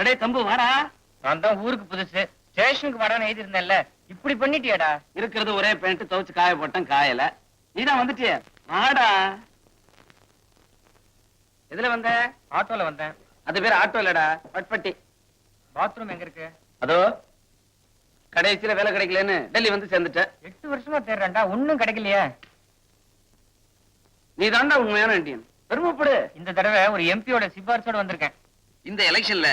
அடே தம்பு வாடா. நான் தான் ஊருக்கு புதுசு, ஸ்டேஷனுக்கு வரான்னு எழுதி இருந்தேன்ல, இப்படி பண்ணிட்டியாடா? இருக்கிறது ஒரே பேண்ட், துவைச்சு காய போட்டேன், காயல. நீதான் வந்துட்டிய, வாடா. எதுல வந்த? ஆட்டோல வந்தேன். அது பேர் ஆட்டோ இல்லடா, பட்பட்டி. பாத்ரூம் எங்க இருக்கு? அதோ கடைசியில வேலை கிடைக்கலன்னு டெல்லி வந்து சேர்ந்துட்டேன். 8 வருஷமா தேடுறேன்டா, ஒண்ணும் கிடைக்கலையே. நீ தாண்டா உண்மையான இந்தியன், பெருமைப்படு. இந்த தடவை ஒரு எம்பியோட சிபாரிசோட வந்திருக்கேன். இந்த எலெக்ஷன்ல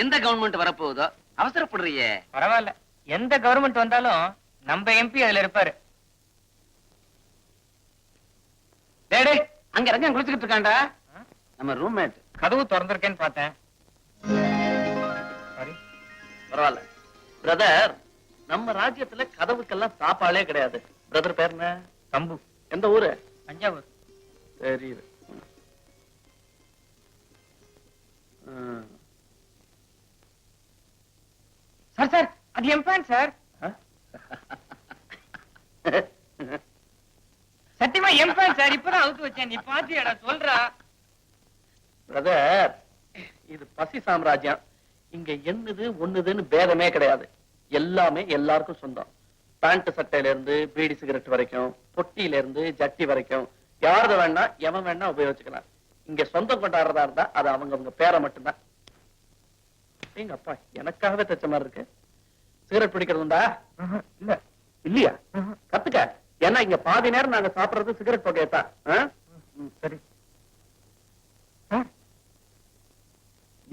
எந்த கவர்மெண்ட் வரப்போகுதோ அவசரப்படுறியே. பரவாயில்ல, எந்த கவர்மெண்ட் வந்தாலும் நம்ம எம்பி அதுல இருப்பாரு. டேடே, அங்க ரங்கம் குளிச்சுக்கிட்டு இருக்காண்டா, நம்ம ரூம்மேட். கதவு திறந்திருக்கேன்னு பார்த்தேன். சாரி. பரவாயில்ல பிரதர், நம்ம ராஜ்யத்துல கதவுக்கெல்லாம் தாப்பாளே கிடையாது. பிரதர் பேர் என்ன? தம்பு. எந்த ஊரு? தஞ்சாவூர். தெரியுது. சார் சார், அது என் பேன் சார். சத்தியமா என் பேன் சார், இப்பதான் அவுத்து வச்சேன். நீ பாத்தியாடா? சொல்றா. பிரதர், இது பசி சாம்ராஜ்யம். இங்க என்னது ஒண்ணுதுன்னு பேதமே கிடையாது. எல்லாமே எல்லாருக்கும் சொந்தம். பேண்ட் சட்டையில இருந்து பீடி சிகரெட் வரைக்கும், பொட்டியில இருந்து ஜட்டி வரைக்கும், யாரது வேணா எவன் வேணா உபயோகிச்சுக்கலாம். இங்க சொந்தம் கொண்டாடுறதா இருந்தா அது அவங்க பேரை மட்டும்தான். எங்க அப்பா எனக்காகவே தச்ச மாதிரி இருக்கு. சிகரெட் பிடிக்கிறதுண்டா? இல்ல. இல்லையா? கத்துக்க. ஏன்னா இங்க பாதி நேரம் நாங்க சாப்பிடுறது சிகரெட் புகையத்தான். சரி.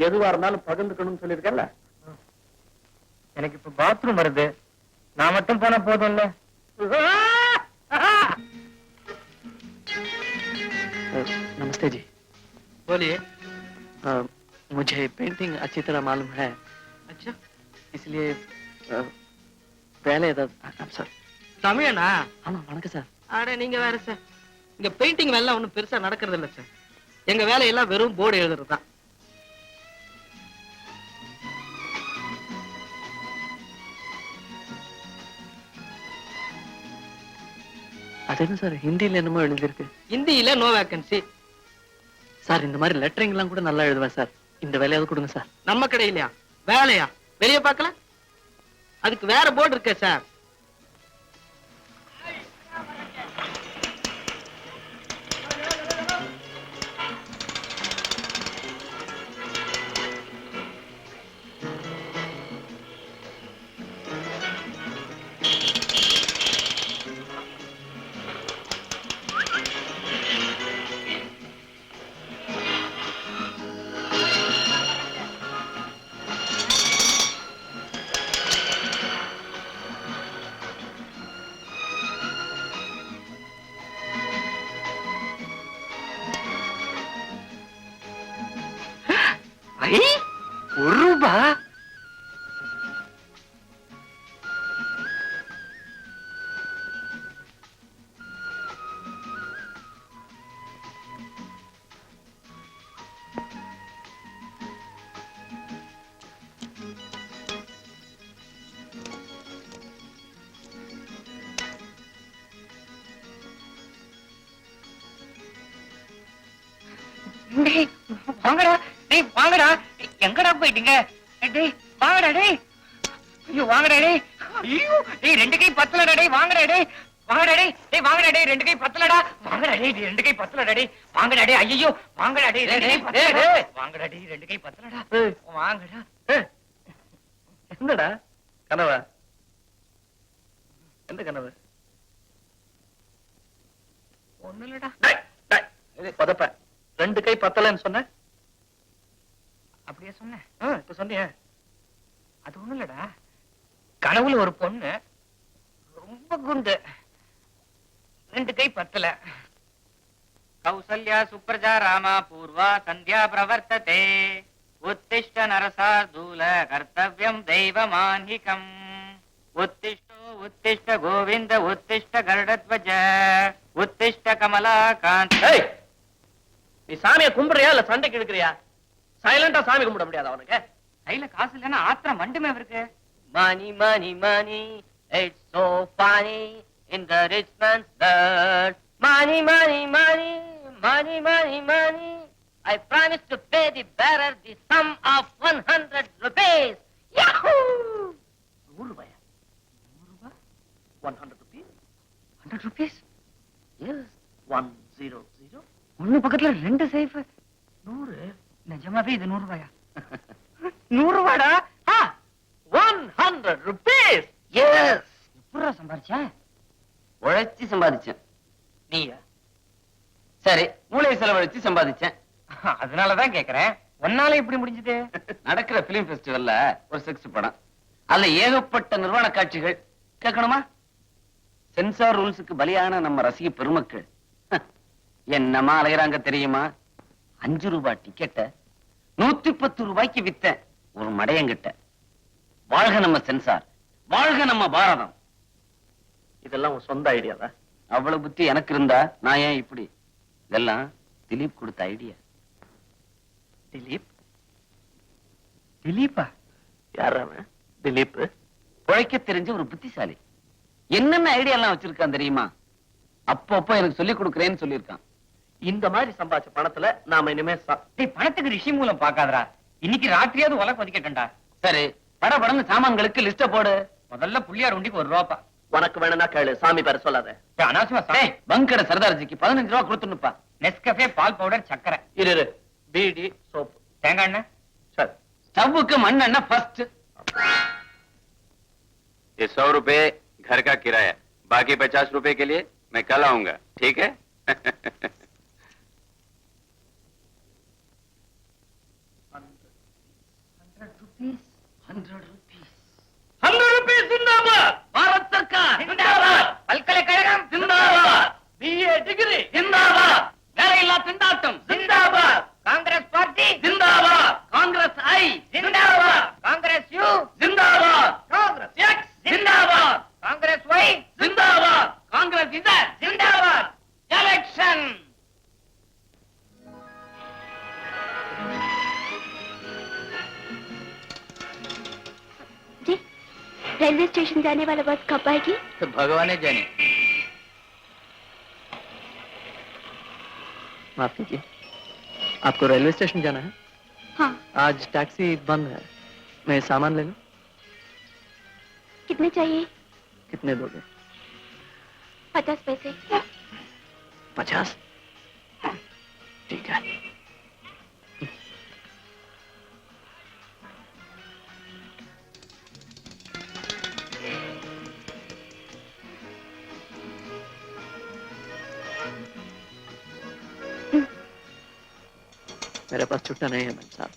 எதுவா இருந்தாலும் பகிர்ந்துக்கணும்னு சொல்லியிருக்கல. எனக்கு இப்ப பாத்ரூம் வருது, நான் மட்டும் போனா போதும்ல. नमस्ते जी। बोलिए। मुझे पेंटिंग अच्छी तरह मालूम है। अच्छा, इसलिए पहले சார். தமிழனா? ஆமா, வணக்கம் சார். அட நீங்க வேற சார். இங்க பெயிண்டிங் வேலை ஒண்ணும் பெருசா நடக்கிறது இல்ல சார். எங்க வேலையெல்லாம் வெறும் போர்டு எழுதுறது தான். அது என்ன சார், ஹிந்தியில என்னமோ எழுதிருக்கு? ஹிந்தியில நோ வேகன்சி சார். இந்த மாதிரி லெட்டரிங் எல்லாம் கூட நல்லா எழுதுவேன் சார். இந்த வேலையாவது கொடுங்க சார். நம்ம கடையிலயா வேலையா? வெளிய பார்க்கல, அதுக்கு வேற போர்டு இருக்கே சார். ₹1? வாங்கடா டேய், வாங்கடா. எங்கடா போயிட்டீங்க? டேய் வாங்கடா டேய். ஐயோ வாங்கடா டேய். ஐயோ டேய், 2 கை பத்தலடா டேய். வாங்கடா டேய், வாங்கடா டேய். டேய் வாங்கடா டேய், 2 கை பத்தலடா. வாங்கடா டேய், 2 கை பத்தலடா டேய். வாங்கடா டேய். ஐயோ வாங்கடா டேய், 2 கை பத்தலடா. வாங்கடா டேய், 2 கை பத்தலடா. வாங்கடா. என்னடா கனவா? எந்த கனவு? ஒண்ணு இல்லடா. பதப்ப 2 கை பத்தலன்னு சொன்ன. அப்படியே சொன்னேன். இப்ப சொன்னிய. அது ஒண்ணு இல்லடா, கனவுல ஒரு பொண்ணு ரொம்ப குண்டு, 2 கை பத்தல. கௌசல்யா சுப்ரஜா ராமா பூர்வா சந்தியா பிரவர்த்ததே உத்திஷ்ட நரசார்தூல கர்த்தவ்யம் தெய்வமான்ஹிகம் உத்திஷ்டோ உத்திஷ்ட கோவிந்த உத்திஷ்ட கருடத்வஜ உத்திஷ்ட கமலாகாந்த். நீ சாமியை கும்பிடுறியா இல்ல சண்டைக்கு எடுக்கிறியா? சைலண்டா சாமி கும்பிட முடியாது அவனுக்கு. கையில காசு இல்லைன்னா ஆத்திரம் மண்டுமே இருக்கு. Money, money, money, it's so funny in the rich man's dirt. Money, money, money, money, money, money. I promise to pay the bearer the sum of 100 rupees. Yahoo! 100 ரூபாயா? 100 rupees? 100 rupees? Yes. 100. ஒண்ணு பக்கத்துல ரெண்டு சைஃப். 100. நிஜமாவே இது 100 ரூபாயா? 100 ரூபாடா? 100 rupees. Yes. எப்படிடா சம்பாரிச்ச? உழைச்சி சம்பாதிச்சேன். நீயா? சரி, மூளை செலவழிச்சு சம்பாதிச்சேன். அதனாலதான் கேக்குறேன். ஒன்னால இப்படி முடிஞ்சது? நடக்கிற பிலிம் ஃபெஸ்டிவல்ல ஒரு செக்ஸ் படம். அதுல ஏகப்பட்ட நிர்வாண காட்சிகள். கேட்கணுமா? சென்சார் ரூல்ஸுக்கு பலியான நம்ம ரசிக பெருமக்கள் என்னமா அலையறாங்க தெரியுமா? 5 ரூபாய் டிக்கெட்ட 110 ரூபாய்க்கு வித்தேன் ஒரு மடையங்கிட்ட. வாழ்க நம்ம சென்சார், வாழ்க நம்ம பாரதம். இதெல்லாம் உன் சொந்த ஐடியாவா? அவ்வளவு புத்தி எனக்கு இருந்தா நான் ஏன் இப்படி? இதெல்லாம் திலீப் கொடுத்த ஐடியா. திலீப்? திலீப்பா? யார் அவன்? திலீப் உழைக்க தெரிஞ்ச ஒரு புத்திசாலி. என்னென்ன ஐடியா எல்லாம் வச்சிருக்கான் தெரியுமா? அப்பப்போ எனக்கு சொல்லி கொடுக்கறேன்னு சொல்லியிருக்கான். இந்த மாதிரி சம்பாதிச்ச பணத்துல நாம இனிமே டேய், பணத்துக்கு ரிஷி மூலம் பாக்காதடா. இன்னைக்கு ராத்திரியாவது உலக ஒதுக்கிட்டேன்டா. சரி, படபடன்னு சாமான்களுக்கு லிஸ்ட போடு. முதல்ல புள்ளியார் உண்டிக்கு 1 ரூபாப்பா. உனக்கு வேணும்னா கேளு, சாமி பேர சொல்லாத. அனாவசியமா டேய், பங்கட சர்தார்ஜிக்கு 15 ரூபாய் கொடுத்துனுப்பா. நெஸ்கஃபே, பால் பவுடர், சக்கரை, இரு பீடி, சோப்பு, தேங்காய் எண்ணெய். சரி. ஸ்டவ்வுக்கு மண்ணெண்ணெய் ஃபர்ஸ்ட். ये 100 रुपए घर का किराया, बाकी 50 रुपए के लिए मैं कल आऊंगा, ठीक है? 100 rupees. 100 rupees जिंदाबाद. भारत सरकार जिंदाबाद. பல்கலைக்கழகம் जिंदाबाद. BA டிகிரி जिंदाबाद. வேலையில்லா திண்டாட்டம் zindabad. Congress party zindabad. Congress I zindabad. Congress you जिंदाबाद. காங்கிரஸ் எக்ஸ் जिंदाबाद. காங்கிரஸ் ஒய் जिंदाबाद. காங்கிரஸ் இசட் ஜிந்தாபாத். எலெக்ஷன். जी, रेलवे स्टेशन जाने वाला बस कब आएगी? तो भगवान जाने. माफ कीजिए, आपको रेलवे स्टेशन जाना है? हाँ. आज टैक्सी बंद है, मैं सामान ले लूं? कितने चाहिए? कितने दोगे? 50 पैसे. 50? ठीक है. मेरे पास छुट्टा नहीं है मैम साहब.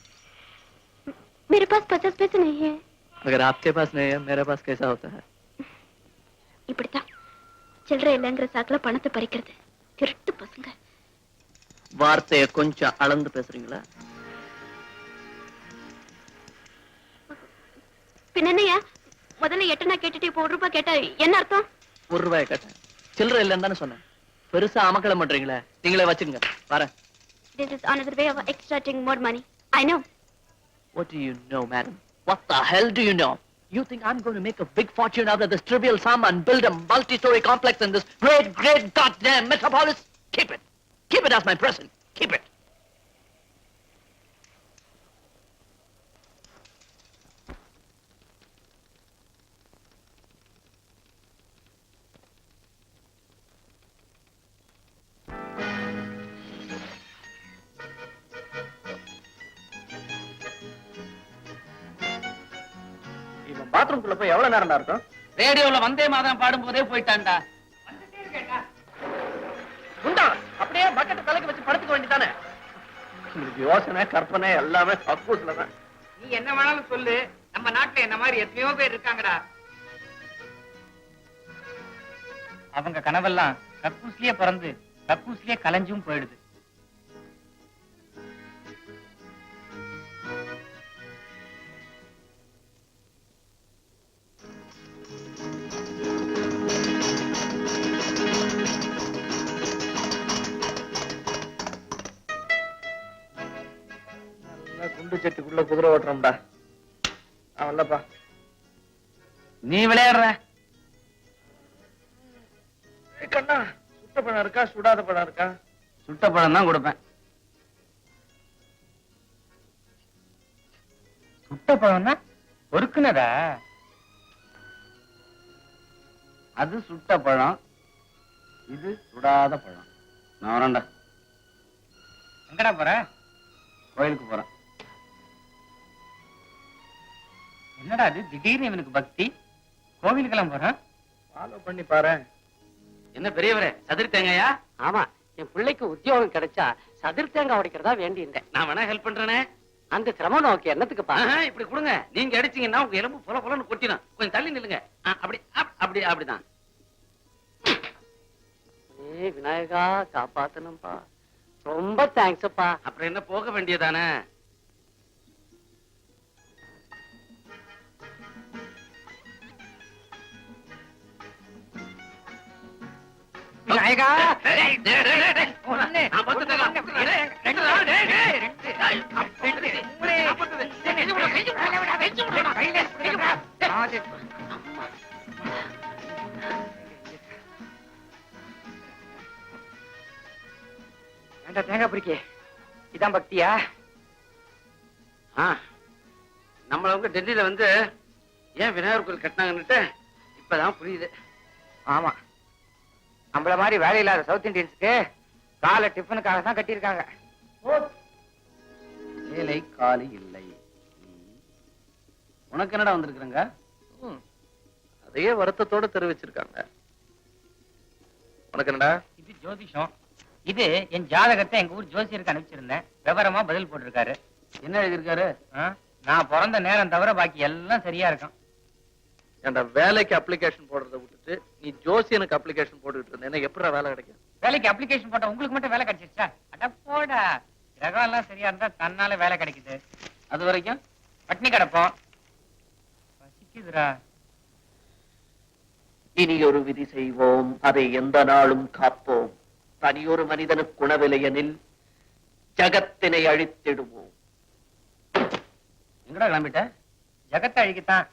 मेरे पास 50 पैसे नहीं है. अगर आपके पास नहीं है, मेरे पास कैसा होता है? இப்படித்தான் சில்லறை இல்லைங்கிற சாக்குல பணத்தை பறிக்கிறது திருட்டு பசங்க. வார்த்தையை கொஞ்சம் அளந்து பேசுறீங்களா? பின்னயா முதல்ல 8 கேட்டுட்டு இப்போ 1 ரூபாய் கேட்டா என்ன அர்த்தம்? 1 ரூபாய் கேட்டேன், சில்லறை இல்லைன்னு தானே சொன்னேன். பெருசா அமக்கலம் பண்றீங்களே, நீங்களே வச்சுங்க, வரேன். This is another way of extracting more money. I know. What do you know, madam? What the hell do you know? You think I'm going to make a big fortune out of this trivial sum and build a multi-story complex in this great goddamn metropolis? Keep it. Keep it as my present. Keep it. Bathroom குள்ள போய் எவ்வளவு நேரம் இருக்கும்? ரேடியோல வந்தே மாதம் பாடும் போதே போயிட்டான்டா. குண்டா, அப்படியே பக்கெட் தலைக்கு வச்சு படுத்துக்க வேண்டியதானே? உங்களுக்கு யோசனை கற்பனை எல்லாமே கக்கூஸ்ல தான். நீ என்ன வேணாலும் சொல்லு, நம்ம நாட்டுல என்ன மாதிரி எத்தனையோ பேர் இருக்காங்கடா. அவங்க கனவெல்லாம் கக்கூஸ்லயே பிறந்து கக்கூஸ்லயே கலைஞ்சும் போயிடுது. குண்டு செட்டுக்குள்ள குதிரை ஓட்டுறோம்டா. அவன்லப்பா நீ விளையாடுற. கண்ணா, சுட்ட பழம் இருக்கா சுடாத பழம் இருக்கா? சுட்ட பழம் தான் கொடுப்பேன். சுட்ட பழம்னா பொறுக்குனதா? அது சுட்ட பழம், இது சுடாத பழம். நான் வரேன்டா. எங்கடா போற? கோயிலுக்கு போறேன். என்னடா அது திடீர்னு இவனுக்கு பக்தி? கோவிலுக்கெல்லாம் போறான். ஃபாலோ பண்ணி பாரு. என்ன பெரியவரே, சதுரி தேங்காயா? ஆமா, என் பிள்ளைக்கு உத்தியோகம் கிடைச்சா சதுர் தேங்காய் உடைக்கிறதா வேண்டியிருந்தேன். நான் வேணா ஹெல்ப் பண்றேனே. அந்த சிரமம் நோக்கி என்னத்துக்கு பா? இப்படி கொடுங்க. நீங்க அடிச்சீங்கன்னா உங்க எலும்பு பொல பொலன்னு கொட்டிடும். கொஞ்சம் தள்ளி நில்லுங்க. அப்படி அப்படி அப்படிதான். ஏ விநாயகா, காப்பாத்தணும்பா. ரொம்ப தேங்க்ஸ்ப்பா. அப்புறம் என்ன, போக வேண்டியதானே? விநாயகா, தேங்காய் பிடிக்க இதான் பக்தியா? நம்மளவங்க டெல்லியில வந்து ஏன் விநாயகர் கோயில் கட்டினாங்கன்னுட்டு இப்பதான் புரியுது. ஆமா, நம்மள மாதிரி வேலை இல்லாத சவுத் இந்தியன்ஸ்க்கு காலை டிஃபனுக்காக தான் கட்டியிருக்காங்க. வேலை காலி இல்லை. உனக்கு என்னடா வந்திருக்குறங்க? அதையே வருத்தத்தோட தெரிவிச்சிருக்காங்க. உனக்கு என்னடா? இது ஜோதிஷம். இது என் ஜாதகத்தை எங்க ஊர் ஜோசியருக்கு அனுப்பிச்சிருந்தேன். விவரமா பதில் போட்டிருக்காரு. என்ன எழுதியிருக்காரு? நான் பிறந்த நேரம் தவிர பாக்கி எல்லாம் சரியா இருக்கும். ஏன்டா வேலைக்கு அப்ளிகேஷன் போடுறத விட்டுட்டு நீ ஜோசியனுக்கு அப்ளிகேஷன் போட்டுக்கிட்டு இருந்தேன்னா எப்படா வேலை கிடைக்கும்? வேலைக்கு அப்ளிகேஷன் போட்டா உங்களுக்கு மட்டும் வேலை கிடைச்சிருச்சா? அட போடா, கிரகம் எல்லாம் சரியா இருந்தா தன்னால வேலை கிடைக்குது. அது வரைக்கும் பட்னி கிடப்போம். பசிக்குதுடா. இனி ஒரு விதி செய்வோம், அதை எந்த நாளும் காப்போம். தனியொரு மனிதனுக்கு உணவில்லையெனில் ஜகத்தினை அழித்திடுவோம். எங்கடா கிளம்பிட்ட? ஜகத்தை அழிக்கத்தான்.